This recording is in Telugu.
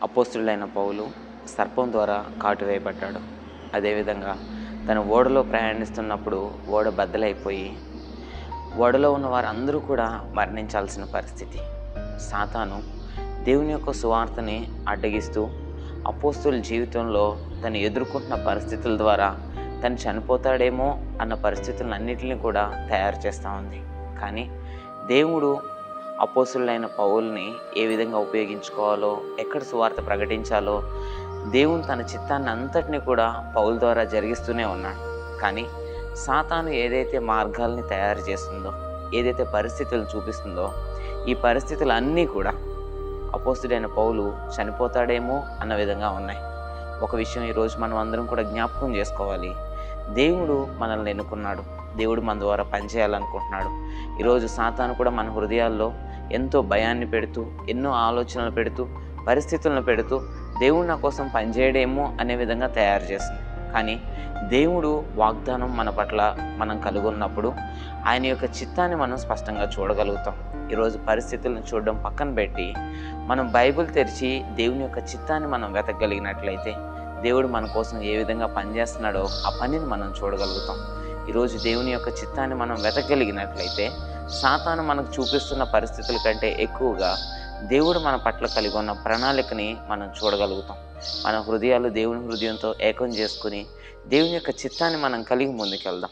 అపోస్తుడైన పౌలు సర్పం ద్వారా కాటు వేయబడ్డాడు. అదేవిధంగా తన ఓడలో ప్రయాణిస్తున్నప్పుడు ఓడ బద్దలైపోయి ఓడలో ఉన్న వారందరూ కూడా మరణించాల్సిన పరిస్థితి. సాతాను దేవుని యొక్క సువార్తని అడ్డగిస్తూ అపోస్తుల జీవితంలో తను ఎదుర్కొంటున్న పరిస్థితుల ద్వారా తను చనిపోతాడేమో అన్న పరిస్థితులన్నిటిని కూడా తయారు చేస్తూ ఉంది. కానీ దేవుడు అపోస్తులైన పౌల్ని ఏ విధంగా ఉపయోగించుకోవాలో, ఎక్కడ సువార్త ప్రకటించాలో దేవుని తన చిత్తాన్ని అంతటిని కూడా పౌలు ద్వారా జరిగిస్తూనే ఉన్నాడు. కానీ సాతాను ఏదైతే మార్గాల్ని తయారు చేస్తుందో, ఏదైతే పరిస్థితులు చూపిస్తుందో, ఈ పరిస్థితులన్నీ కూడా అపోస్తుడైన పౌలు చనిపోతాడేమో అన్న విధంగా ఉన్నాయి. ఒక విషయం ఈరోజు మనం అందరం కూడా జ్ఞాపకం చేసుకోవాలి. దేవుడు మనల్ని ఎన్నుకున్నాడు. దేవుడు మన ద్వారా పనిచేయాలనుకుంటున్నాడు. ఈరోజు సాతాను కూడా మన హృదయాల్లో ఎంతో భయాన్ని పెడుతూ, ఎన్నో ఆలోచనలు పెడుతూ, పరిస్థితులను పెడుతూ దేవుడు నా కోసం పనిచేయడేమో అనే విధంగా తయారు చేస్తుంది. కానీ దేవుడు వాగ్దానం మన పట్ల మనం కలుగున్నప్పుడు ఆయన యొక్క చిత్తాన్ని మనం స్పష్టంగా చూడగలుగుతాం. ఈరోజు పరిస్థితులను చూడడం పక్కన పెట్టి మనం బైబిల్ తెరిచి దేవుని యొక్క చిత్తాన్ని మనం వెతకగలిగినట్లయితే దేవుడు మన కోసం ఏ విధంగా పనిచేస్తున్నాడో ఆ పనిని మనం చూడగలుగుతాం. ఈరోజు దేవుని యొక్క చిత్తాన్ని మనం వెతకగలిగినట్లయితే సాతాను మనకు చూపిస్తున్న పరిస్థితుల కంటే ఎక్కువగా దేవుడు మన పట్ల కలిగి ఉన్న ప్రణాళికని మనం చూడగలుగుతాం. మన హృదయాలు దేవుని హృదయంతో ఏకం చేసుకుని దేవుని యొక్క చిత్తాన్ని మనం కలిగి ముందుకెళ్దాం.